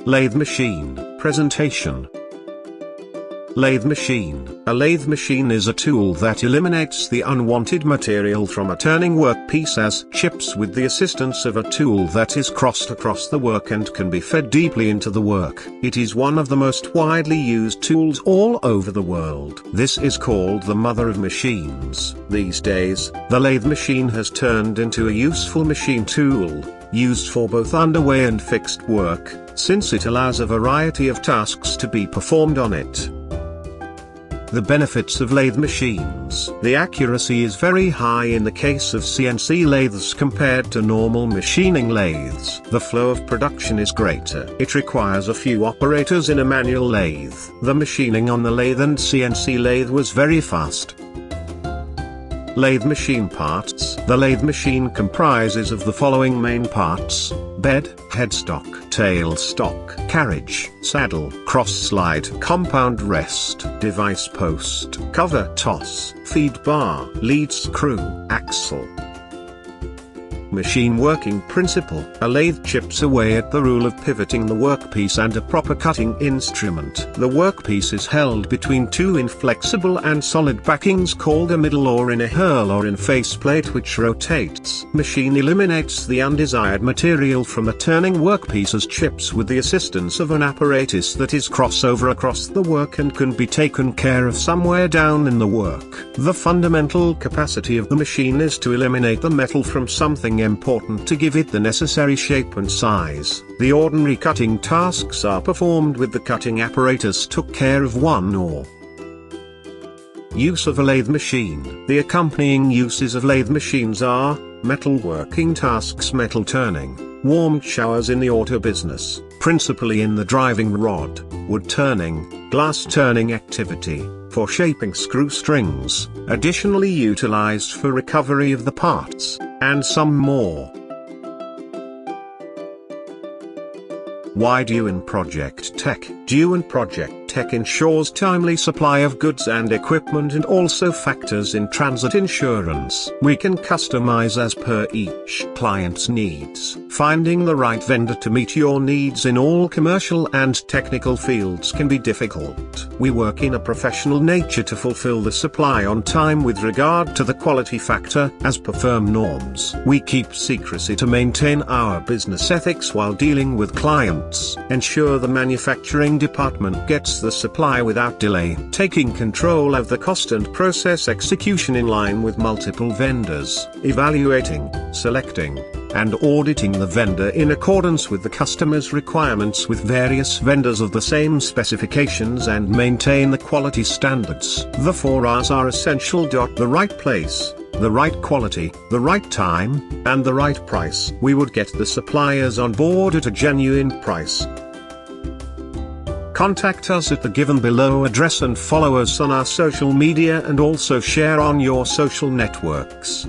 Lathe machine, presentation. Lathe machine. A lathe machine is a tool that eliminates the unwanted material from a turning workpiece as chips with the assistance of a tool that is crossed across the work and can be fed deeply into the work. It is one of the most widely used tools all over the world. This is called the mother of machines. These days, the lathe machine has turned into a useful machine tool, used for both underway and fixed work, since it allows a variety of tasks to be performed on it. The benefits of lathe machines. The accuracy is very high in the case of CNC lathes compared to normal machining lathes. The flow of production is greater. It requires a few operators in a manual lathe. The machining on the lathe and CNC lathe was very fast. Lathe machine parts. The lathe machine comprises of the following main parts: bed, headstock, tailstock, carriage, saddle, cross slide, compound rest, device post, cover toss, feed bar, lead screw, axle. Machine working principle. A lathe chips away at the rule of pivoting the workpiece and a proper cutting instrument. The workpiece is held between two inflexible and solid backings called a middle or in a hurl or in faceplate which rotates. Machine eliminates the undesired material from the turning workpiece as chips with the assistance of an apparatus that is crossover across the work and can be taken care of somewhere down in the work. The fundamental capacity of the machine is to eliminate the metal from something important to give it the necessary shape and size. The ordinary cutting tasks are performed with the cutting apparatus took care of one or. Use of a lathe machine. The accompanying uses of lathe machines are metal working tasks, metal turning, warm showers in the auto business, principally in the driving rod, wood turning, glass turning activity, for shaping screw strings, additionally utilized for recovery of the parts, and some more. Why Dewan Project Tech? Dewan Project Tech ensures timely supply of goods and equipment and also factors in transit insurance. We can customize as per each client's needs. Finding the right vendor to meet your needs in all commercial and technical fields can be difficult. We work in a professional nature to fulfill the supply on time with regard to the quality factor as per firm norms. We keep secrecy to maintain our business ethics while dealing with clients. Ensure the manufacturing department gets the supply without delay. Taking control of the cost and process execution in line with multiple vendors. Evaluating, selecting, and auditing the vendor in accordance with the customer's requirements with various vendors of the same specifications and maintain the quality standards. The 4 R's are essential. The right place, the right quality, the right time, and the right price. We would get the suppliers on board at a genuine price. Contact us at the given below address and follow us on our social media and also share on your social networks.